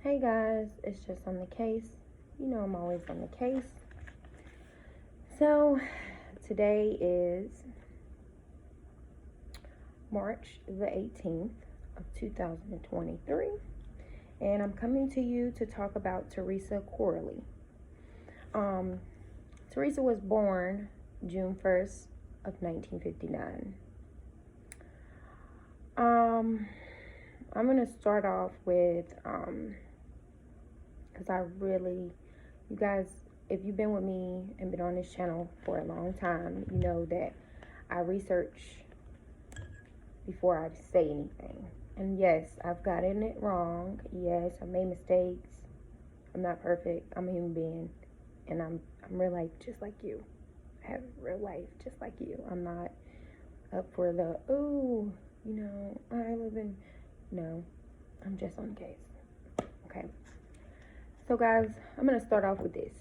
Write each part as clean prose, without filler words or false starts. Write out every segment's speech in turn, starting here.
Hey guys, it's just on the case. You know I'm always on the case. So today is March the 18th of 2023, and I'm coming to you to talk about Theresa Corley. Theresa was born June 1st of 1959. I'm going to start off with, because you guys, if you've been with me and been on this channel for a long time, you know that I research before I say anything. And yes, I've gotten it wrong. Yes, I made mistakes. I'm not perfect. I'm a human being. And I'm real life just like you. I have real life just like you. I'm not up for the, I live in, no, I'm just on the case. Okay. So guys, I'm going to start off with this.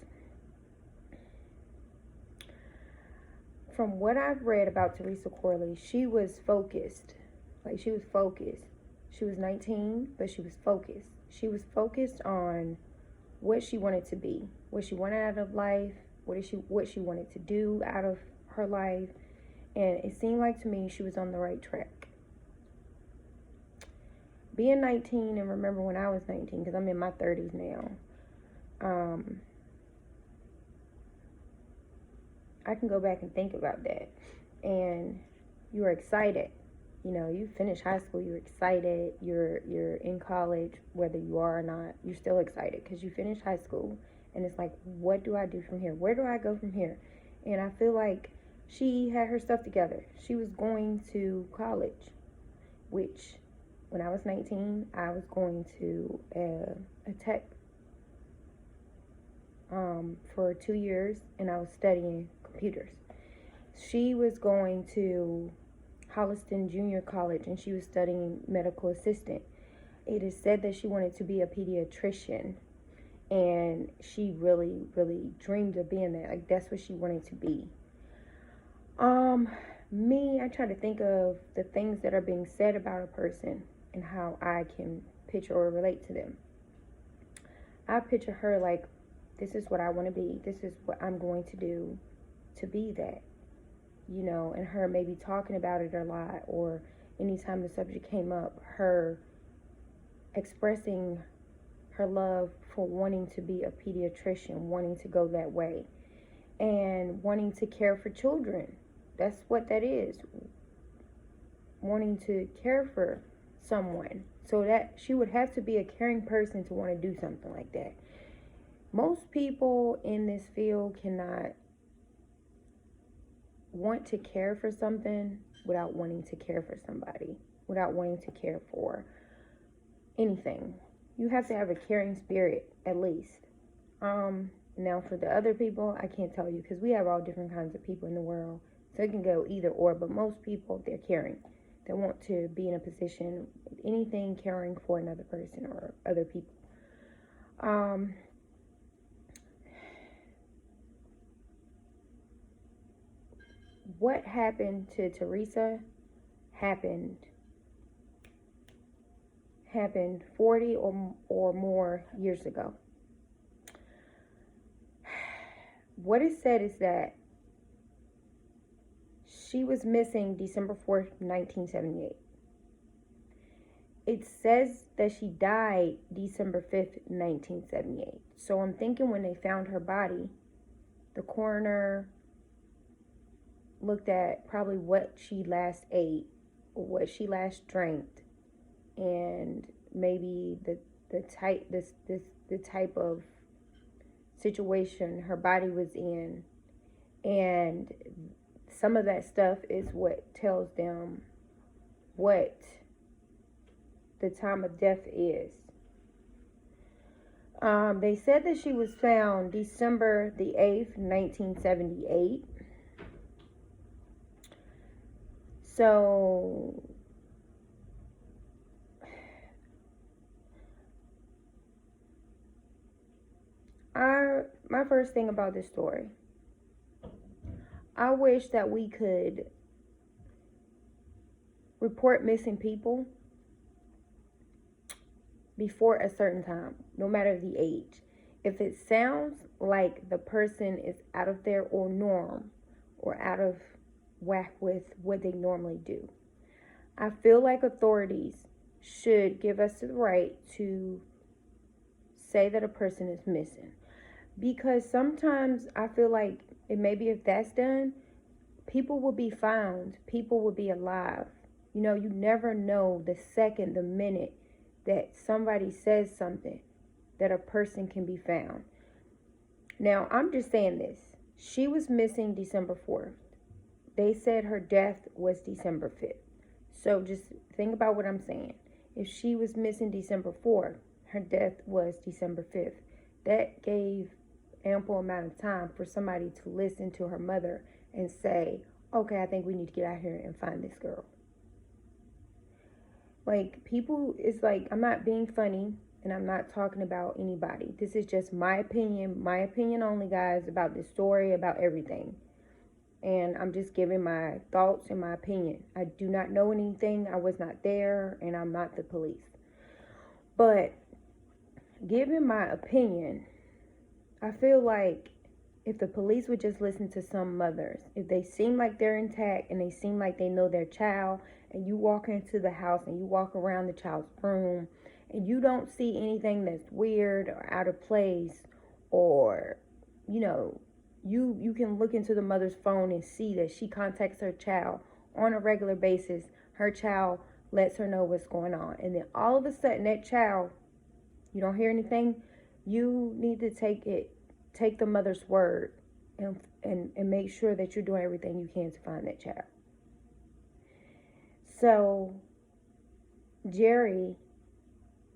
From what I've read about Theresa Corley, she was focused. She was focused. She was 19, but she was focused. She was focused on what she wanted to be, what she wanted out of life, what she wanted to do out of her life. And it seemed like to me she was on the right track. Being 19, and remember when I was 19, because I'm in my 30s now, I can go back and think about that. And you're excited. You know, you finish high school, you're excited. You're in college, whether you are or not, you're still excited because you finished high school. And it's like, what do I do from here? Where do I go from here? And I feel like she had her stuff together. She was going to college, which when I was 19, I was going to a tech for 2 years, and I was studying computers. She was going to Holliston Junior College, and she was studying medical assistant. It is said that she wanted to be a pediatrician, and she really, really dreamed of being that. Like, that's what she wanted to be. I try to think of the things that are being said about a person and how I can picture or relate to them. I picture her like, this is what I want to be. This is what I'm going to do to be that. You know, and her maybe talking about it a lot, or anytime the subject came up, her expressing her love for wanting to be a pediatrician, wanting to go that way, and wanting to care for children. That's what that is. Wanting to care for someone. So that she would have to be a caring person to want to do something like that. Most people in this field cannot want to care for something without wanting to care for somebody, without wanting to care for anything. You have to have a caring spirit, at least. Now for the other people, I can't tell you, because we have all different kinds of people in the world, so it can go either or. But most people, they're caring. They want to be in a position with anything, caring for another person or other people. What happened to Theresa happened 40 or more years ago. What is said is that she was missing December 4th, 1978. It says that she died December 5th, 1978. So I'm thinking when they found her body, the coroner looked at probably what she last ate or what she last drank, and maybe the type of situation her body was in, and some of that stuff is what tells them what the time of death is. They said that she was found December the 8th, 1978. So my first thing about this story, I wish that we could report missing people before a certain time, no matter the age. If it sounds like the person is out of their or norm or out of whack with what they normally do, I feel like authorities should give us the right to say that a person is missing. Because sometimes I feel like maybe if that's done, people will be found, people will be alive. You know, you never know the second, the minute that somebody says something that a person can be found. Now, I'm just saying this. She was missing December 4th. They said her death was December 5th. So just think about what I'm saying. If she was missing December 4th, her death was December 5th. That gave ample amount of time for somebody to listen to her mother and say, okay, I think we need to get out here and find this girl. Like, people, it's like, I'm not being funny and I'm not talking about anybody. This is just my opinion only, guys, about this story, about everything. And I'm just giving my thoughts and my opinion. I do not know anything. I was not there, and I'm not the police. But given my opinion, I feel like if the police would just listen to some mothers, if they seem like they're intact and they seem like they know their child, and you walk into the house and you walk around the child's room and you don't see anything that's weird or out of place, or, you know, you can look into the mother's phone and see that she contacts her child on a regular basis. Her child lets her know what's going on. And then all of a sudden that child, you don't hear anything, you need to take the mother's word and make sure that you're doing everything you can to find that child. So Jerry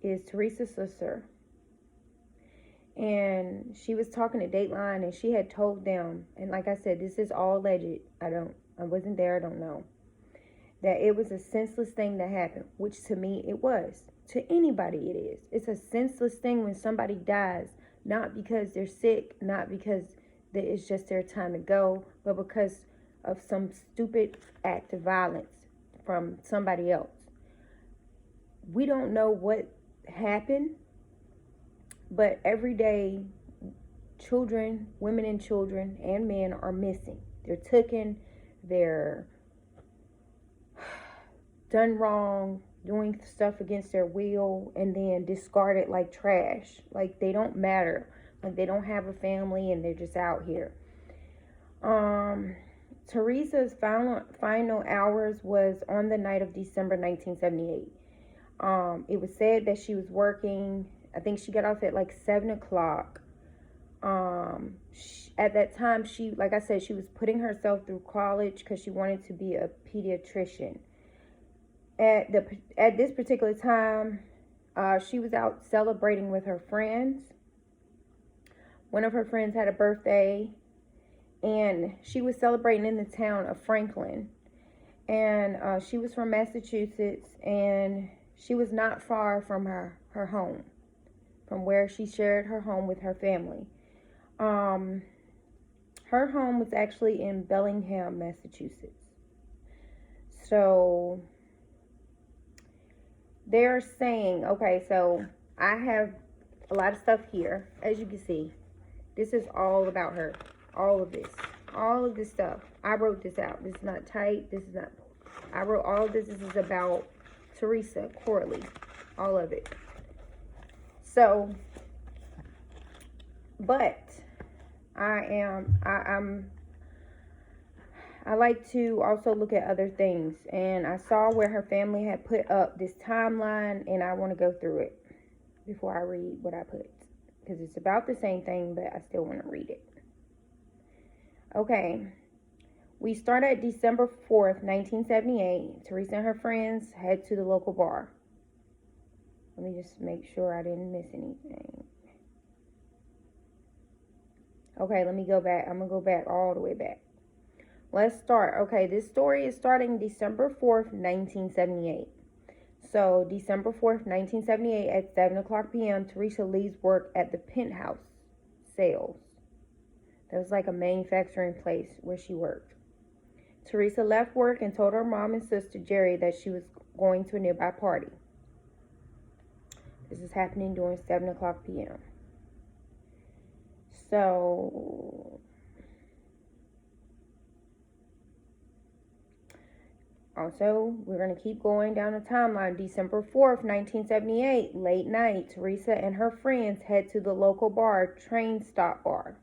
is Theresa's sister. And she was talking to Dateline, and she had told them, and like I said, this is all alleged. I wasn't there, I don't know. That it was a senseless thing that happened, which to me it was. To anybody it is. It's a senseless thing when somebody dies, not because they're sick, not because it's just their time to go, but because of some stupid act of violence from somebody else. We don't know what happened. But every day, children, women and children and men are missing. They're taken, they're done wrong, doing stuff against their will, and then discarded like trash. Like they don't matter. Like they don't have a family and they're just out here. Theresa's final hours was on the night of December 1978. It was said that she was working. I think she got off at like 7 o'clock. At that time, like I said, she was putting herself through college because she wanted to be a pediatrician. At this particular time, she was out celebrating with her friends. One of her friends had a birthday, and she was celebrating in the town of Franklin. And she was from Massachusetts, and she was not far from her home, from where she shared her home with her family. Her home was actually in Bellingham, Massachusetts. So they're saying, okay, so I have a lot of stuff here. As you can see, this is all about her. All of this stuff. I wrote this out. This is not tight. This is not, I wrote all of this. This is about Theresa Corley. All of it. So, but I like to also look at other things, and I saw where her family had put up this timeline, and I want to go through it before I read what I put, because it's about the same thing, but I still want to read it. Okay, we start at December 4th, 1978. Theresa and her friends head to the local bar. Let me just make sure I didn't miss anything. Okay, let me go back. I'm going to go back all the way back. Let's start. Okay, this story is starting December 4th, 1978. So, December 4th, 1978 at 7 o'clock p.m., Theresa leaves work at the Penthouse Sales. That was like a manufacturing place where she worked. Theresa left work and told her mom and sister, Jerry, that she was going to a nearby party. This is happening during 7 o'clock p.m. So, also, we're going to keep going down the timeline. December 4th, 1978, late night, Theresa and her friends head to the local bar, Train Stop Bar.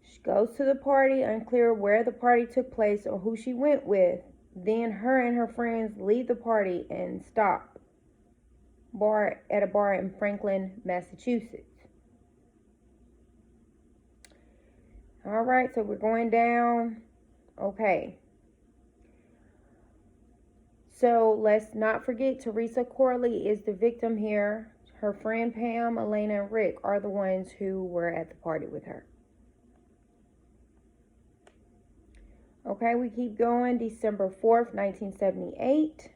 She goes to the party, unclear where the party took place or who she went with. Then her and her friends leave the party and stop at a bar in Franklin, Massachusetts. All right, so we're going down. Okay. So let's not forget Theresa Corley is the victim here. Her friend Pam, Elena, and Rick are the ones who were at the party with her. Okay, we keep going. December 4th, 1978.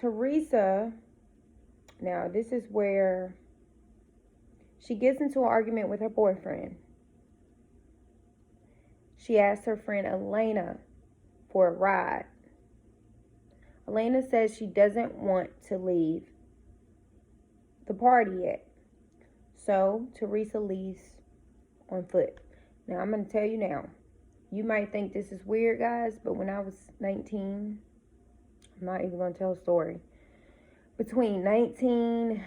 Theresa, now this is where she gets into an argument with her boyfriend. She asks her friend Elena for a ride. Elena says she doesn't want to leave the party yet. So Theresa leaves on foot. Now I'm going to tell you now. You might think this is weird, guys, but when I was 19, I'm not even going to tell a story. Between 17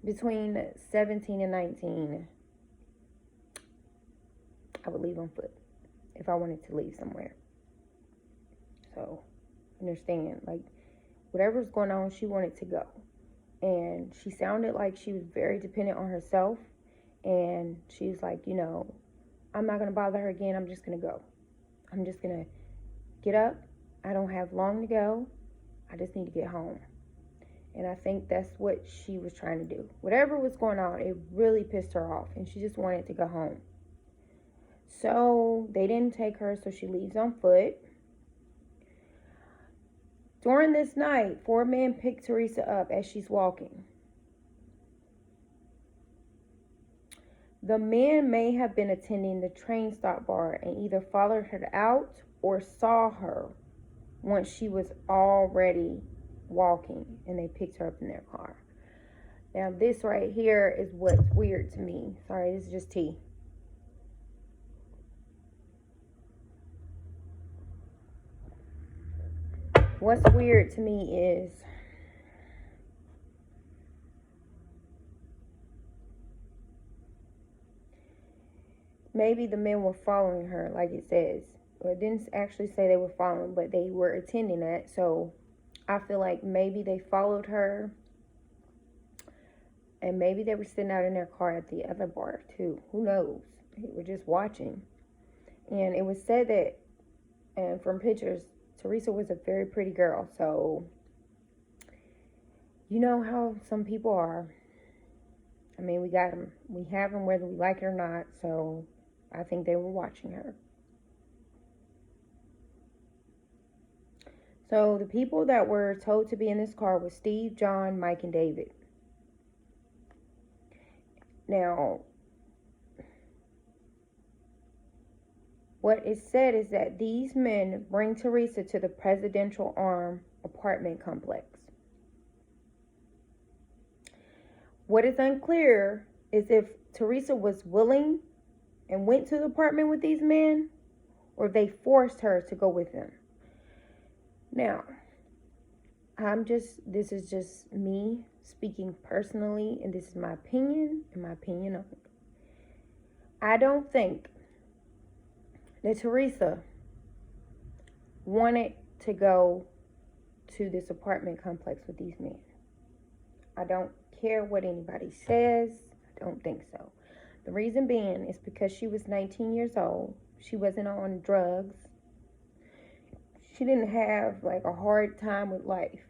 and 19, I would leave on foot if I wanted to leave somewhere. So, understand, like, whatever's going on, she wanted to go. And she sounded like she was very dependent on herself. And she was like, I'm not going to bother her again. I'm just going to go. I'm just going to get up. I don't have long to go. I just need to get home. And I think that's what she was trying to do. Whatever was going on, it really pissed her off. And she just wanted to go home. So they didn't take her, so she leaves on foot. During this night, 4 men pick Theresa up as she's walking. The men may have been attending the train stop bar and either followed her out or saw her once she was already walking and they picked her up in their car. Now this right here is what's weird to me. Sorry, this is just tea. What's weird to me is maybe the men were following her, like it says. Well, it didn't actually say they were following, but they were attending that. So I feel like maybe they followed her. And maybe they were sitting out in their car at the other bar too. Who knows? They were just watching. And it was said that, and from pictures, Theresa was a very pretty girl. So, you know how some people are. I mean, we got them. We have them whether we like it or not. So, I think they were watching her. So, the people that were told to be in this car was Steve, John, Mike, and David. Now, what is said is that these men bring Theresa to the Presidential Arm apartment complex. What is unclear is if Theresa was willing and went to the apartment with these men, or they forced her to go with them. Now, this is just me speaking personally, and this is my opinion, and my opinion only. I don't think that Theresa wanted to go to this apartment complex with these men. I don't care what anybody says. I don't think so. The reason being is because she was 19 years old. She wasn't on drugs. She didn't have like a hard time with life.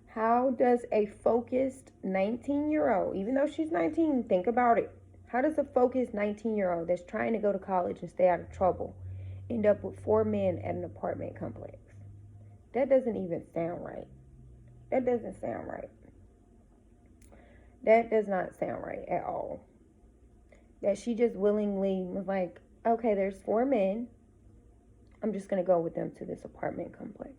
How does a focused 19-year-old, even though she's 19, think about it. How does a focused 19-year-old that's trying to go to college and stay out of trouble end up with 4 men at an apartment complex? That doesn't even sound right. That doesn't sound right. That does not sound right at all. That she just willingly was like, okay, there's 4 men. I'm just going to go with them to this apartment complex.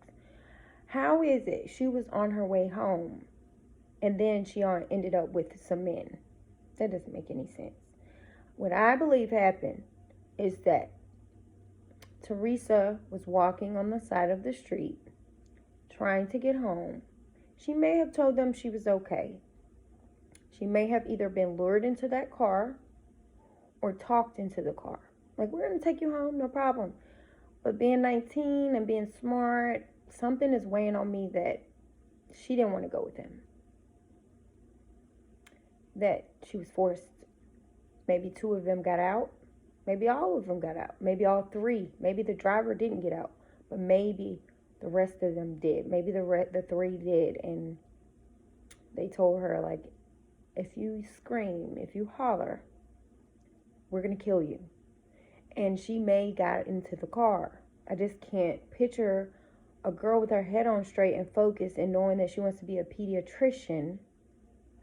How is it she was on her way home and then she ended up with some men? That doesn't make any sense. What I believe happened is that Theresa was walking on the side of the street trying to get home. She may have told them she was okay. She may have either been lured into that car or talked into the car. Like, we're going to take you home, no problem. But being 19 and being smart, something is weighing on me that she didn't want to go with him. That she was forced. Maybe 2 of them got out. Maybe all of them got out. Maybe all 3. Maybe the driver didn't get out. But maybe the rest of them did. Maybe the 3 did. And they told her, like, if you scream, if you holler, we're going to kill you. And she may got into the car. I just can't picture a girl with her head on straight and focused and knowing that she wants to be a pediatrician.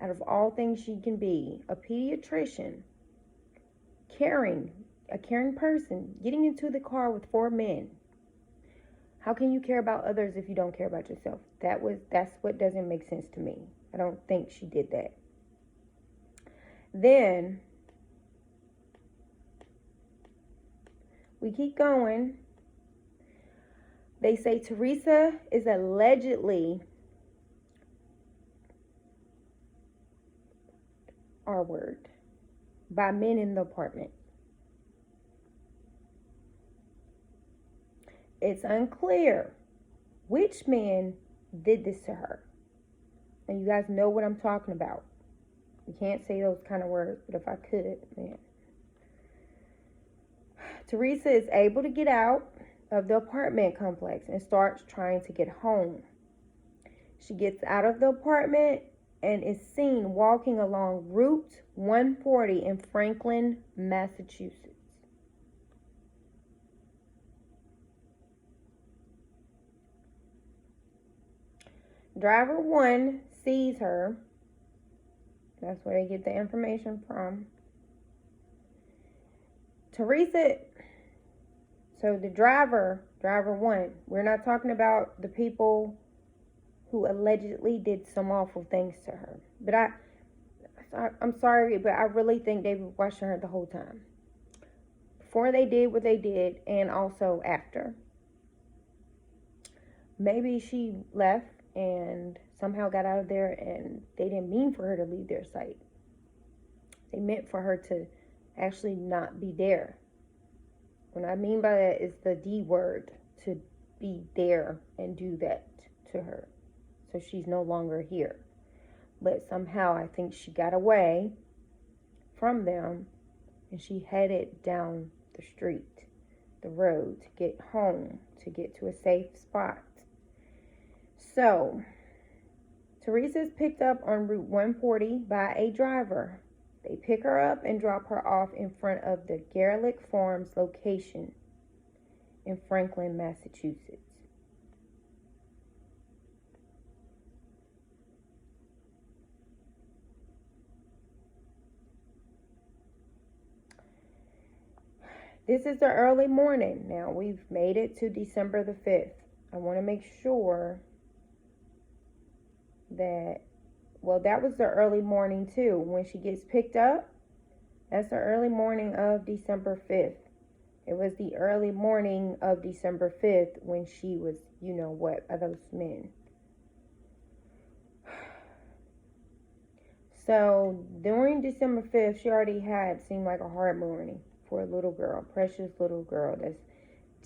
Out of all things she can be, a pediatrician, a caring person, getting into the car with 4 men. How can you care about others if you don't care about yourself? That's what doesn't make sense to me. I don't think she did that. Then we keep going. They say Theresa is allegedly R-word by men in the apartment. It's unclear which men did this to her. And you guys know what I'm talking about. You can't say those kind of words, but if I could, man. Theresa is able to get out of the apartment complex and starts trying to get home. She gets out of the apartment and is seen walking along Route 140 in Franklin, Massachusetts. Driver 1 sees her. That's where they get the information from. Theresa, so the driver 1, we're not talking about the people who allegedly did some awful things to her. But I'm sorry, but I really think they were watching her the whole time. Before they did what they did, and also after. Maybe she left and somehow got out of there and they didn't mean for her to leave their sight. They meant for her to actually not be there. What I mean by that is the D word, to be there and do that to her. So she's no longer here. But somehow I think she got away from them and she headed down the street, the road, to get home, to get to a safe spot. So, Theresa is picked up on Route 140 by a driver. They pick her up and drop her off in front of the Garlick Farms location in Franklin, Massachusetts. This is the early morning. Now, we've made it to December the 5th. I want to make sure that, well, that was the early morning too. When she gets picked up, that's the early morning of December 5th. It was the early morning of December 5th when she was, you know what, by those men. So during December 5th, she already had seemed like a hard morning for a little girl, precious little girl that's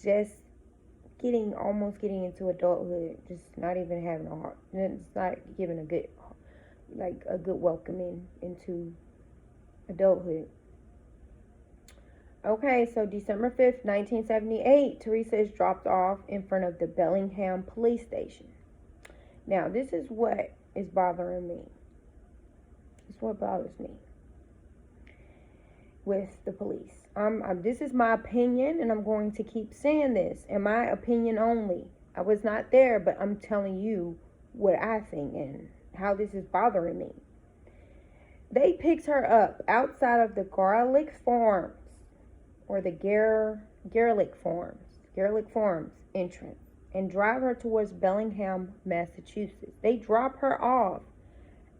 just almost getting into adulthood, just not even having a heart. It's not giving a good welcoming into adulthood. Okay, so December 5th, 1978, Theresa is dropped off in front of the Bellingham police station. Now, this is what is bothering me. This is what bothers me with the police. This is my opinion, and I'm going to keep saying this, and my opinion only. I was not there, but I'm telling you what I think and how this is bothering me. They picked her up outside of the Garlick Farms, or the Garlick Farms. Garlic Farms entrance and drive her towards Bellingham, Massachusetts. They drop her off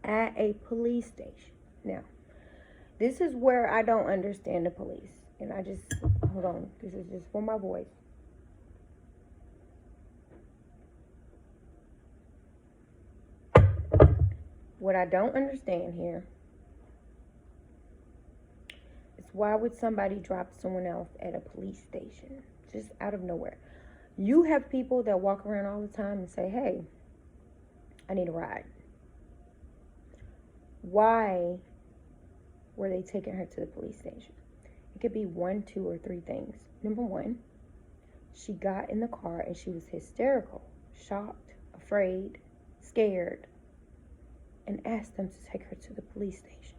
at a police station. Now, this is where I don't understand the police. And hold on, this is just for my voice. What I don't understand here is why would somebody drop someone else at a police station? Just out of nowhere. You have people that walk around all the time and say, hey, I need a ride. Why were they taking her to the police station? It could be 1, 2, or 3 things. Number 1, she got in the car and she was hysterical, shocked, afraid, scared, and asked them to take her to the police station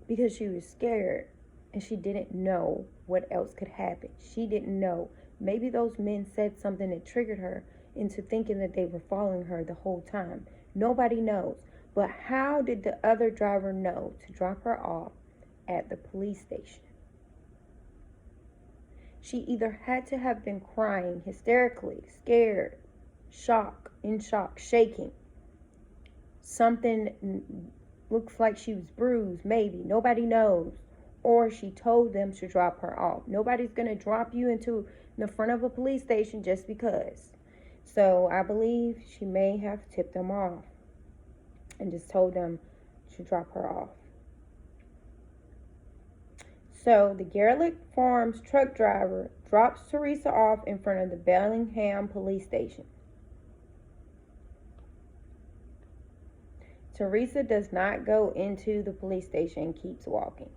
because she was scared and she didn't know what else could happen. She didn't know. Maybe those men said something that triggered her into thinking that they were following her the whole time. Nobody knows. But how did the other driver know to drop her off at the police station? She either had to have been crying hysterically, scared, in shock, shaking. Something looks like she was bruised, maybe. Nobody knows. Or she told them to drop her off. Nobody's going to drop you into the front of a police station just because. So I believe she may have tipped them off and just told them to drop her off. So the Garlic Farms truck driver drops Theresa off in front of the Bellingham police station. Theresa does not go into the police station and keeps walking.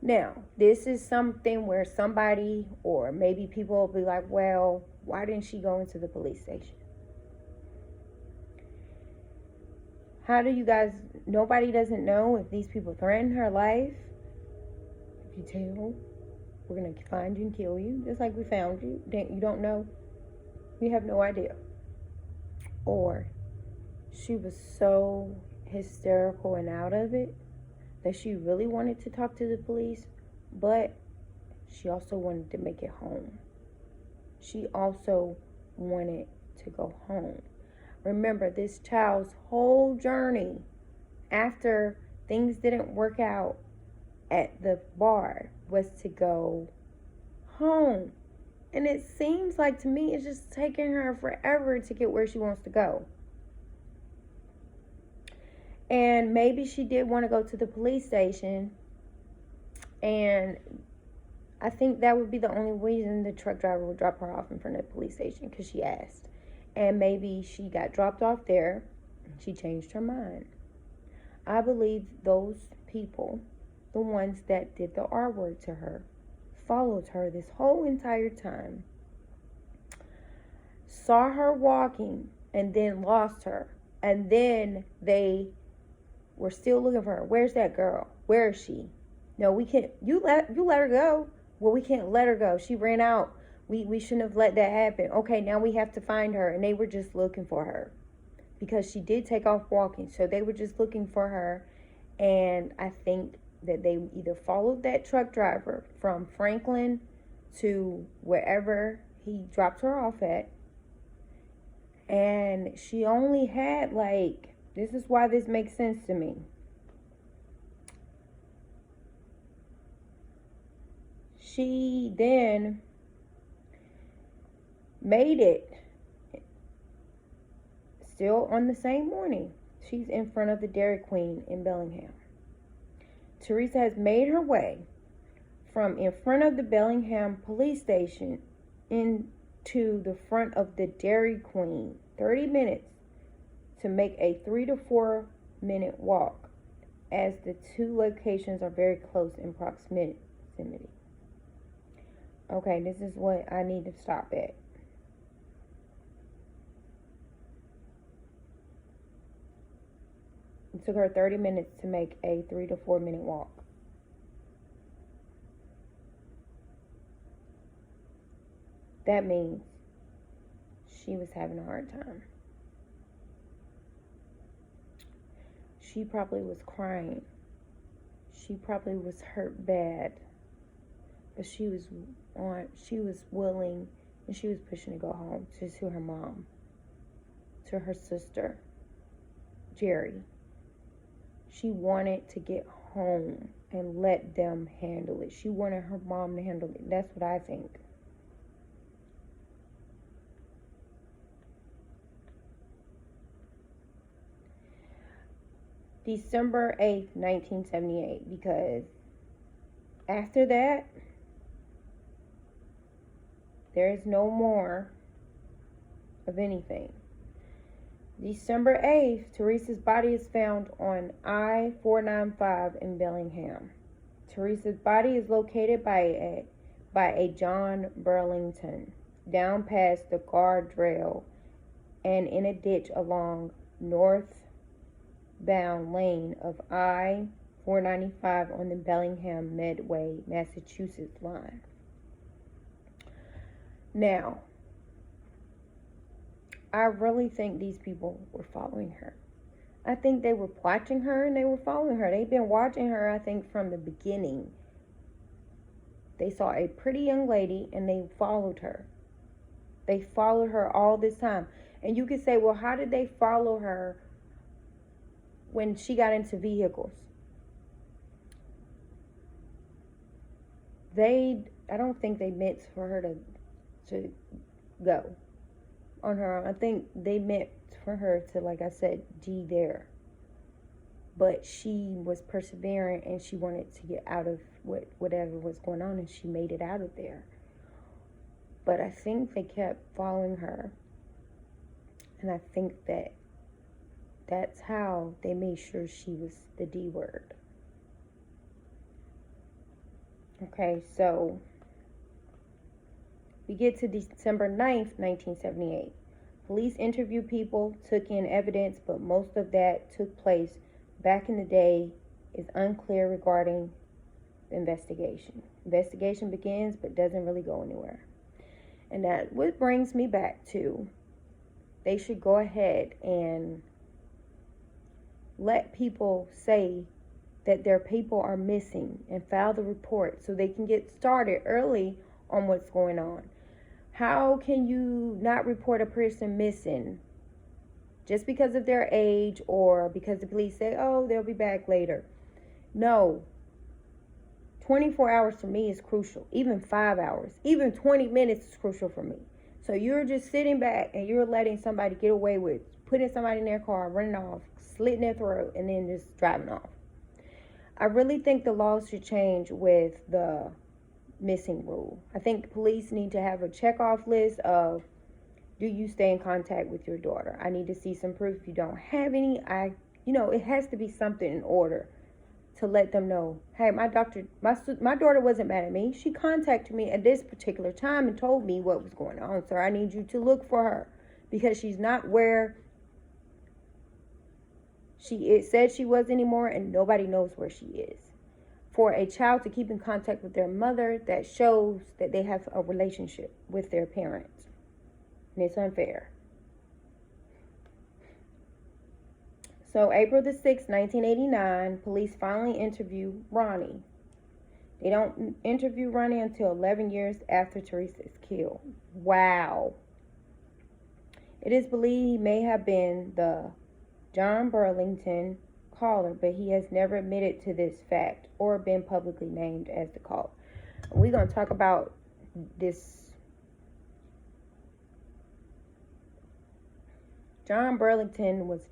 Now, this is something where somebody or maybe people will be like, well, why didn't she go into the police station? How do you guys, nobody doesn't know if these people threatened her life? If you tell, we're going to find you and kill you, just like we found you. You don't know. We have no idea. Or she was so hysterical and out of it that she really wanted to talk to the police, but she also wanted to make it home. She also wanted to go home. Remember, this child's whole journey after things didn't work out at the bar was to go home. And it seems like to me it's just taking her forever to get where she wants to go. And maybe she did want to go to the police station. And I think that would be the only reason the truck driver would drop her off in front of the police station, because she asked. And maybe she got dropped off there and she changed her mind. I believe those people, the ones that did the R word to her, followed her this whole entire time, saw her walking, and then lost her. And then they were still looking for her. Where's that girl? Where is she? No, we can't. You let her go. Well, we can't let her go. She ran out. We shouldn't have let that happen. Okay, now we have to find her. And they were just looking for her because she did take off walking. So they were just looking for her. And I think that they either followed that truck driver from Franklin to wherever he dropped her off at. And she only had this is why this makes sense to me. She then made it still on the same morning. She's in front of the Dairy Queen in Bellingham. Theresa has made her way from in front of the Bellingham police station into the front of the Dairy Queen. 30 minutes to make a 3 to 4 minute walk, as the two locations are very close in proximity. Okay, this is what I need to stop at. It took her 30 minutes to make a 3 to 4 minute walk. That means she was having a hard time. She probably was crying. She probably was hurt bad. But she was willing And she was pushing to go home to her mom, to her sister, Jerry. She wanted to get home and let them handle it. She wanted her mom to handle it. That's what I think. December 8th, 1978, because after that, there is no more of anything. December 8th, Theresa's body is found on I-495 in Bellingham. Theresa's body is located by a John Burlington, down past the guardrail and in a ditch along northbound lane of I-495 on the Bellingham Medway, Massachusetts line. Now, I really think these people were following her. I think they were watching her and they were following her. They've been watching her, I think, from the beginning. They saw a pretty young lady and they followed her. They followed her all this time. And you could say, well, how did they follow her when she got into vehicles? I don't think they meant for her to go on her own. I think they meant for her to, like I said, be there. But she was persevering and she wanted to get out of whatever was going on, and she made it out of there. But I think they kept following her. And I think that's how they made sure she was the D word. Okay, so we get to December 9th, 1978. Police interviewed people, took in evidence, but most of that took place back in the day is unclear regarding the investigation. Investigation begins but doesn't really go anywhere. And that what brings me back to, they should go ahead and let people say that their people are missing and file the report so they can get started early on what's going on. How can you not report a person missing just because of their age or because the police say, oh, they'll be back later? No. 24 hours for me is crucial. Even 5 hours. Even 20 minutes is crucial for me. So you're just sitting back and you're letting somebody get away with putting somebody in their car, running off, slitting their throat, and then just driving off. I really think the laws should change with the missing rule. I think police need to have a checkoff list of, do you stay in contact with your daughter? I need to see some proof. If you don't have any, it has to be something in order to let them know, hey, my daughter wasn't mad at me. She contacted me at this particular time and told me what was going on. So I need you to look for her because she's not where it said she was anymore, and nobody knows where she is. For a child to keep in contact with their mother, that shows that they have a relationship with their parents. And it's unfair. So April the 6th, 1989, police finally interview Ronnie. They don't interview Ronnie until 11 years after Theresa is killed. Wow. It is believed he may have been the John Burlington caller, but he has never admitted to this fact or been publicly named as the caller. We're going to talk about this. John Burlington was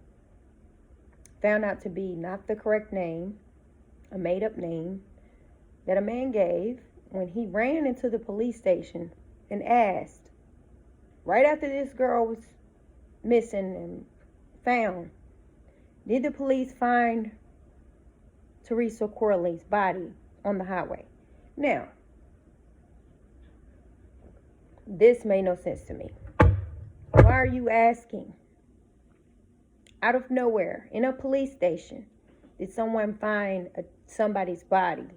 found out to be not the correct name, a made-up name that a man gave when he ran into the police station and asked, right after this girl was missing and found, did the police find Theresa Corley's body on the highway? Now, this made no sense to me. Why are you asking? Out of nowhere, in a police station, did someone find somebody's body?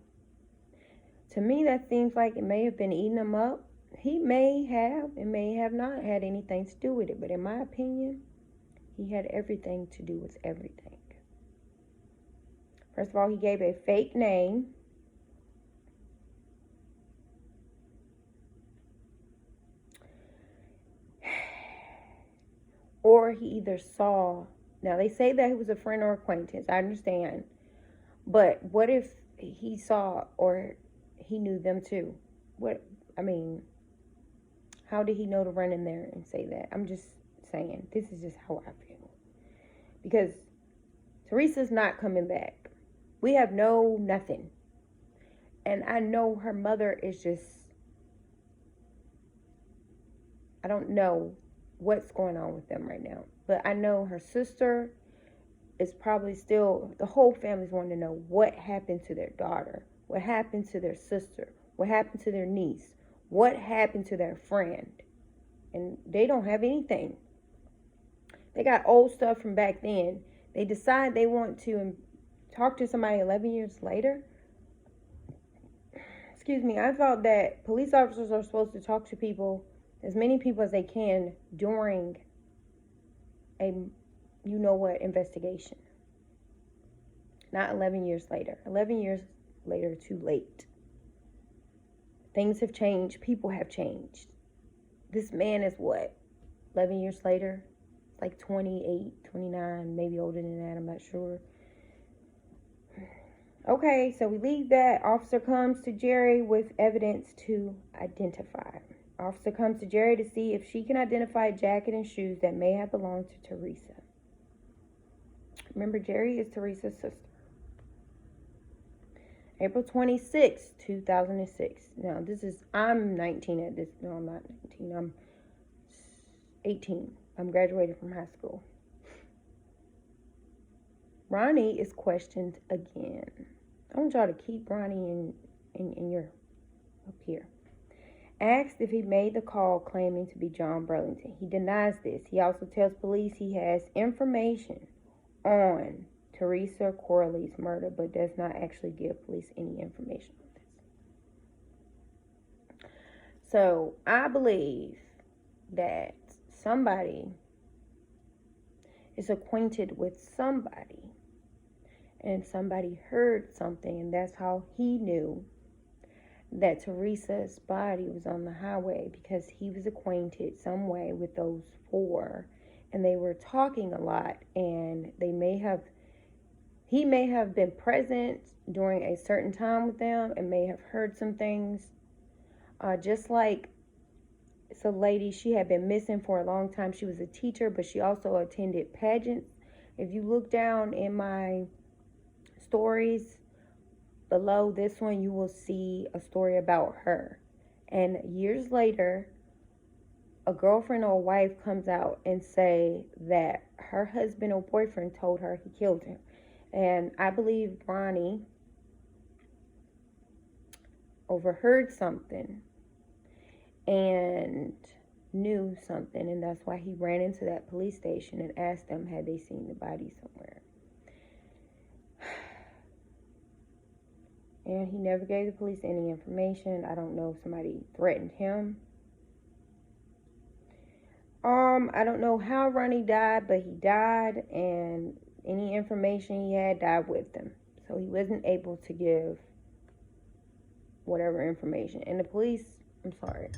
To me, that seems like it may have been eating him up. He may have and may have not had anything to do with it, but in my opinion, he had everything to do with everything. First of all, he gave a fake name. or he either saw. Now, they say that he was a friend or acquaintance. I understand. But what if he saw or he knew them too? How did he know to run in there and say that? I'm just saying, this is just how I feel. Because Theresa's not coming back. We have nothing. And I know her mother is just, I don't know what's going on with them right now. But I know her sister is probably still, the whole family's wanting to know what happened to their daughter, what happened to their sister, what happened to their niece, what happened to their friend. And they don't have anything. They got old stuff from back then. They decide they want to talk to somebody 11 years later. Excuse me, I thought that police officers are supposed to talk to people, as many people as they can, during a investigation. Not 11 years later. 11 years later, too late. Things have changed. People have changed. This man is what? 11 years later? It's like 28, 29, maybe older than that. I'm not sure. Okay, so we leave that. Officer comes to Jerry with evidence to identify. Officer comes to Jerry to see if she can identify a jacket and shoes that may have belonged to Theresa. Remember, Jerry is Theresa's sister. April 26, 2006. Now, I'm 19 at this. No, I'm not 19. I'm 18. I'm graduating from high school. Ronnie is questioned again. I want y'all to keep Ronnie in your up here. Asked if he made the call claiming to be John Burlington. He denies this. He also tells police he has information on Theresa Corley's murder, but does not actually give police any information on this. So I believe that somebody is acquainted with somebody, and somebody heard something, and that's how he knew that Theresa's body was on the highway, because he was acquainted some way with those four, and they were talking a lot, and he may have been present during a certain time with them and may have heard some things. Just like it's a lady, she had been missing for a long time. She was a teacher, but she also attended pageants. If you look down in my stories below this one, you will see a story about her. And years later, a girlfriend or a wife comes out and say that her husband or boyfriend told her he killed him. And I believe Ronnie overheard something and knew something, and that's why he ran into that police station and asked them had they seen the body somewhere. And he never gave the police any information. I don't know if somebody threatened him. I don't know how Ronnie died, but he died, and any information he had died with him. So he wasn't able to give whatever information. And the police, I'm sorry,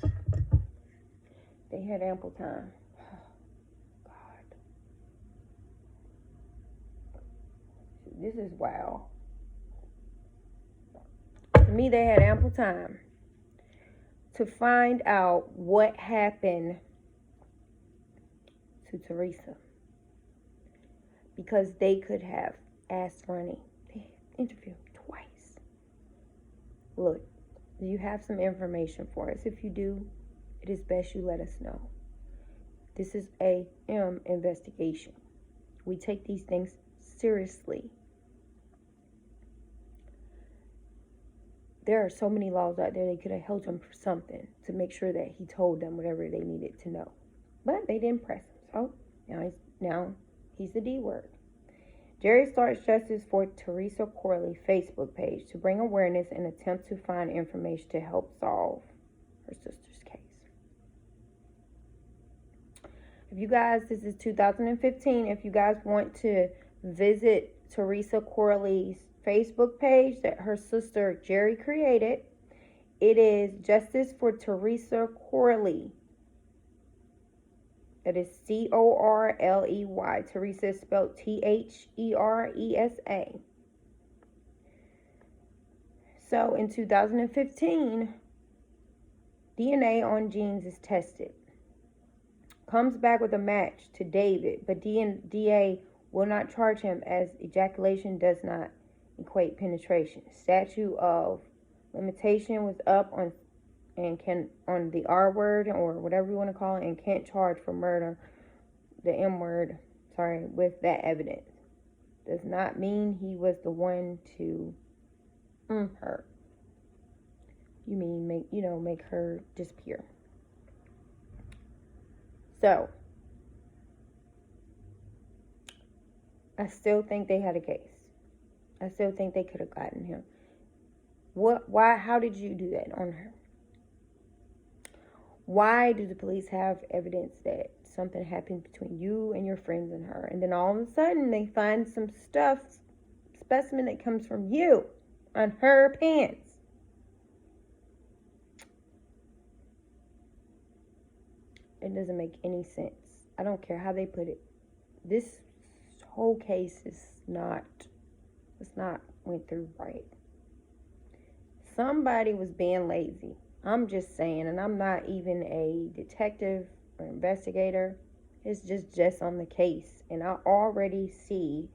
they had ample time. Oh, God. This is wow. To me, they had ample time to find out what happened to Theresa, because they could have asked Ronnie. They interviewed him twice. Look, do you have some information for us? If you do, it is best you let us know. This is a investigation. We take these things seriously. There are so many laws out there. They could have held him for something to make sure that he told them whatever they needed to know. But they didn't press him. So now he's the D word. Jerry starts justice for Theresa Corley Facebook page to bring awareness and attempt to find information to help solve her sister's case. If you guys, this is 2015. If you guys want to visit Theresa Corley's Facebook page that her sister Jerry created, it is Justice for Theresa Corley. That is Corley. Theresa is spelled Theresa. So in 2015, DNA on jeans is tested. Comes back with a match to David, but DA will not charge him as ejaculation does not equate penetration. Statute of limitation was up on the R word or whatever you want to call it, and can't charge for murder, the M word, with that evidence. Does not mean he was the one to her. You mean make her disappear. So I still think they had a case. I still think they could have gotten him. How did you do that on her? Why do the police have evidence that something happened between you and your friends and her, and then all of a sudden they find some specimen that comes from you on her pants? It doesn't make any sense. I don't care how they put it. This whole case it's not went through right. Somebody was being lazy. I'm just saying, and I'm not even a detective or investigator. It's just on the case, and I already see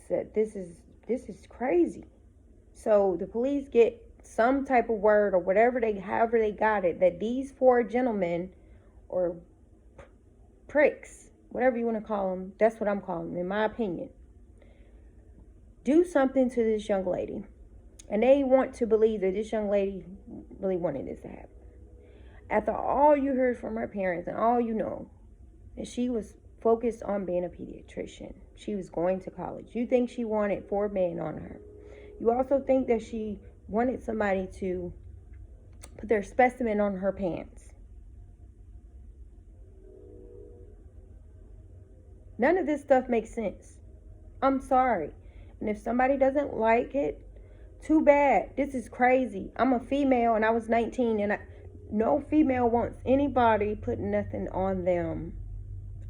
that this is crazy. So the police get some type of word or however they got it, that these 4 gentlemen or pricks, whatever you want to call them, that's what I'm calling them, in my opinion, do something to this young lady. And they want to believe that this young lady really wanted this to happen. After all you heard from her parents and all you know, that she was focused on being a pediatrician. She was going to college. You think she wanted 4 men on her. You also think that she wanted somebody to put their specimen on her pants. None of this stuff makes sense. I'm sorry. And if somebody doesn't like it, too bad. This is crazy. I'm a female and I was 19, and no female wants anybody putting nothing on them,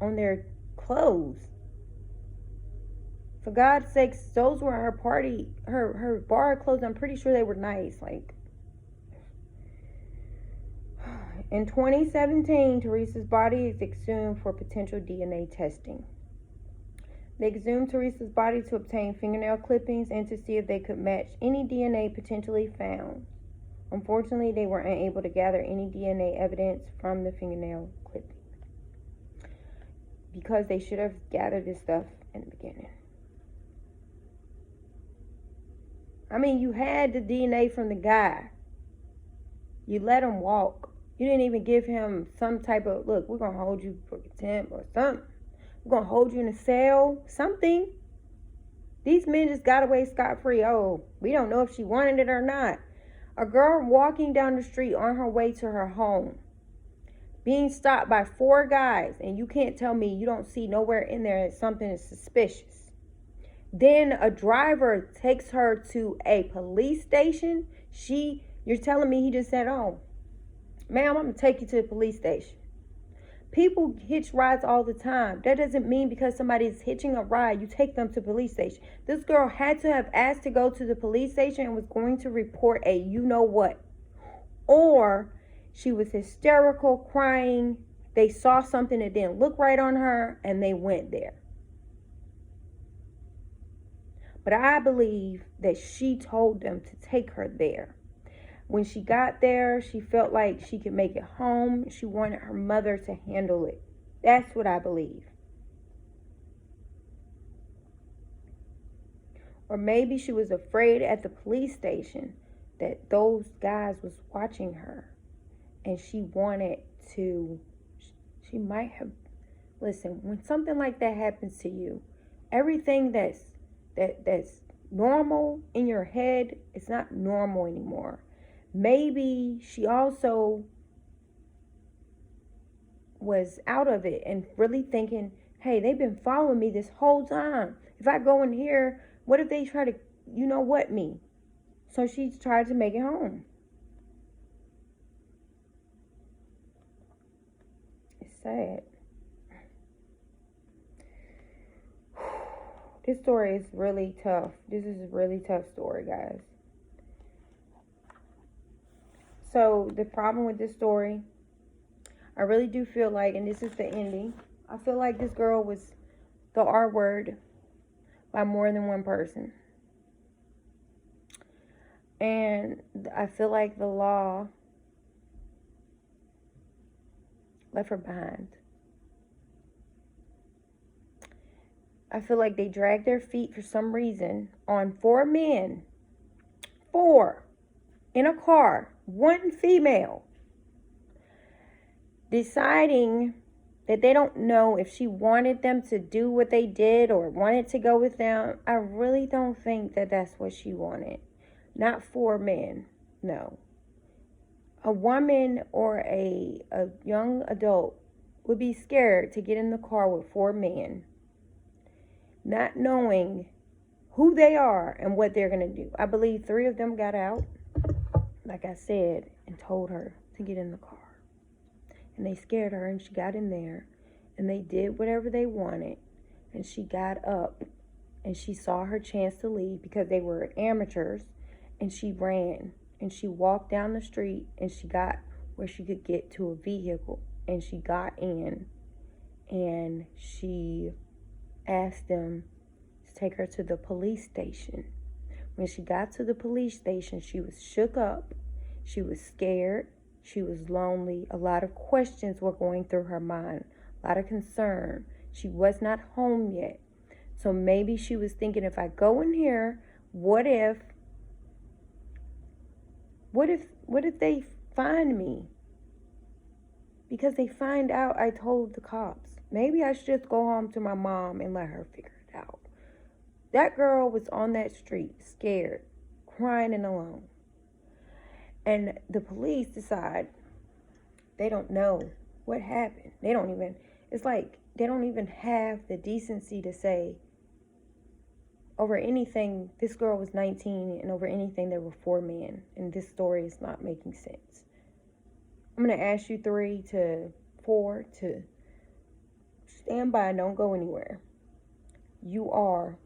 on their clothes. For God's sakes, those were her bar clothes. I'm pretty sure they were nice. In 2017, Theresa's body is exhumed for potential DNA testing. They exhumed Theresa's body to obtain fingernail clippings and to see if they could match any DNA potentially found. Unfortunately, they were unable to gather any DNA evidence from the fingernail clippings, because they should have gathered this stuff in the beginning. I mean, you had the DNA from the guy. You let him walk. You didn't even give him some type of, look, we're going to hold you for contempt or something. We're going to hold you in a cell, something. These men just got away scot-free. Oh, we don't know if she wanted it or not. A girl walking down the street on her way to her home, being stopped by 4 guys, and you can't tell me you don't see nowhere in there that something is suspicious. Then a driver takes her to a police station. You're telling me he just said, oh, ma'am, I'm going to take you to the police station. People hitch rides all the time. That doesn't mean because somebody's hitching a ride, you take them to the police station. This girl had to have asked to go to the police station and was going to report a you-know-what. Or she was hysterical, crying. They saw something that didn't look right on her, and they went there. But I believe that she told them to take her there. When she got there, she felt like she could make it home. She wanted her mother to handle it. That's what I believe. Or maybe she was afraid at the police station that those guys was watching her. And she might have, listen, when something like that happens to you, everything that's normal in your head, it's not normal anymore. Maybe she also was out of it and really thinking, hey, they've been following me this whole time. If I go in here, what if they try to, what me? So she tried to make it home. It's sad. This story is really tough. This is a really tough story, guys. So the problem with this story, I really do feel like, and this is the ending, I feel like this girl was the R word by more than one person. And I feel like the law left her behind. I feel like they dragged their feet for some reason on 4 men. 4 in a car, 1 female. Deciding that they don't know if she wanted them to do what they did or wanted to go with them. I really don't think that that's what she wanted. Not 4 men, no. A woman or a young adult would be scared to get in the car with 4 men, not knowing who they are and what they're going to do. I believe 3 of them got out, like I said, and told her to get in the car. And they scared her, and she got in there, and they did whatever they wanted, and she got up, and she saw her chance to leave because they were amateurs, and she ran, and she walked down the street, and she got where she could get to a vehicle, and she got in, and she asked them to take her to the police station. When she got to the police station, she was shook up, she was scared, she was lonely. A lot of questions were going through her mind, a lot of concern. She was not home yet. So maybe she was thinking, if I go in here, what if they find me? Because they find out I told the cops. Maybe I should just go home to my mom and let her figure it out. That girl was on that street, scared, crying and alone. And the police decide they don't know what happened. It's like they don't even have the decency to say, over anything, this girl was 19, and over anything, there were 4 men. And this story is not making sense. I'm going to ask you 3 to 4 to stand by and don't go anywhere. You are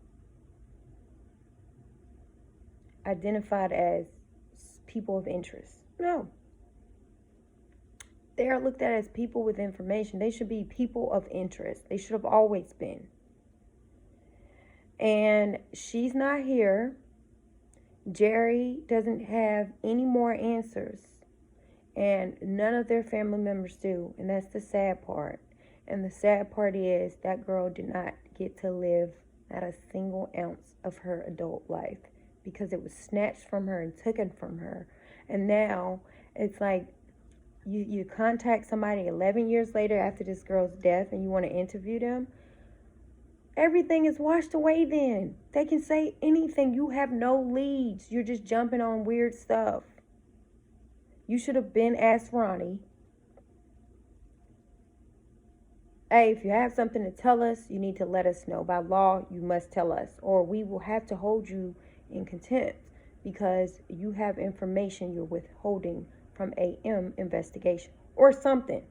identified as people of interest. No. They are looked at as people with information. They should be people of interest. They should have always been. And she's not here. Jerry doesn't have any more answers. And none of their family members do. And that's the sad part. And the sad part is that girl did not get to live not a single ounce of her adult life, because it was snatched from her and taken from her. And now it's like you contact somebody 11 years later after this girl's death and you want to interview them. Everything is washed away then. They can say anything. You have no leads. You're just jumping on weird stuff. You should have been asked Ronnie, hey, if you have something to tell us, you need to let us know. By law, you must tell us, or we will have to hold you in contempt because you have information you're withholding from AM investigation or something.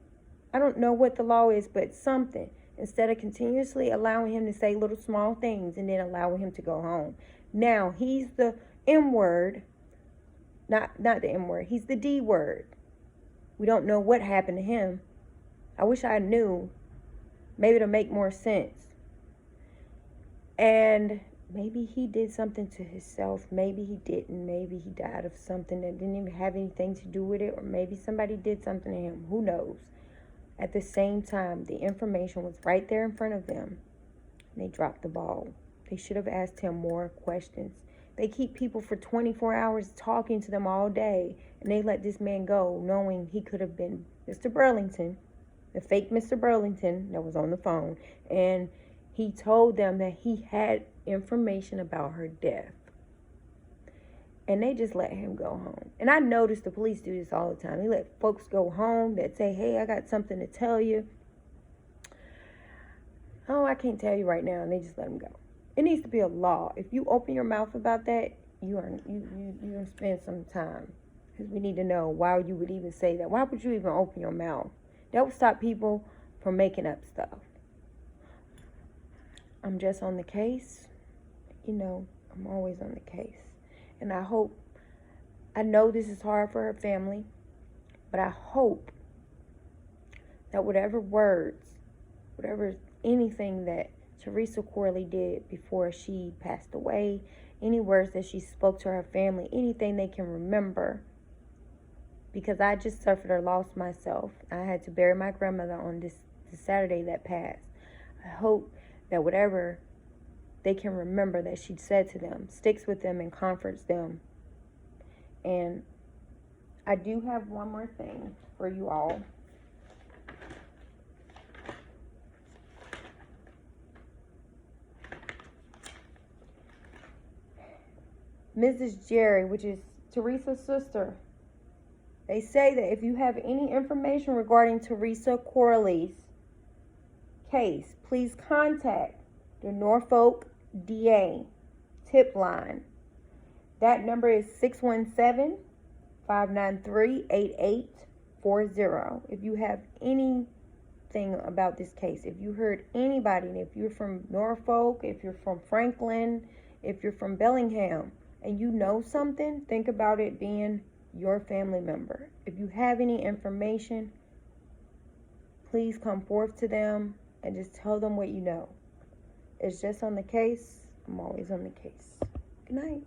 I don't know what the law is, but something. Instead of continuously allowing him to say little small things and then allowing him to go home. Now, he's the M word. Not the M word. He's the D word. We don't know what happened to him. I wish I knew. Maybe it'll make more sense. And maybe he did something to himself. Maybe he didn't. Maybe he died of something that didn't even have anything to do with it. Or maybe somebody did something to him. Who knows? At the same time, the information was right there in front of them. And they dropped the ball. They should have asked him more questions. They keep people for 24 hours talking to them all day. And they let this man go knowing he could have been Mr. Burlington. The fake Mr. Burlington that was on the phone. And he told them that he had information about her death. And they just let him go home. And I notice the police do this all the time. They let folks go home that say, hey, I got something to tell you. Oh, I can't tell you right now. And they just let them go. It needs to be a law. If you open your mouth about that, you're going to spend some time. Because we need to know why you would even say that. Why would you even open your mouth? That would stop people from making up stuff. I'm just on the case. you know, I'm always on the case. And I know this is hard for her family, but I hope that whatever anything that Theresa Corley did before she passed away, any words that she spoke to her family, anything they can remember, because I just suffered a loss myself. I had to bury my grandmother on this Saturday that passed. I hope that whatever they can remember that she said to them sticks with them and comforts them. And I do have one more thing for you all. Mrs. Jerry, which is Theresa's sister, they say that if you have any information regarding Theresa Corley's case, please contact the Norfolk DA tip line. That number is 617-593-8840. If you have anything about this case, if you heard anybody, and if you're from Norfolk, if you're from Franklin, if you're from Bellingham, and you know something, think about it being your family member. If you have any information, please come forth to them and just tell them what you know. It's just on the case. I'm always on the case. Good night.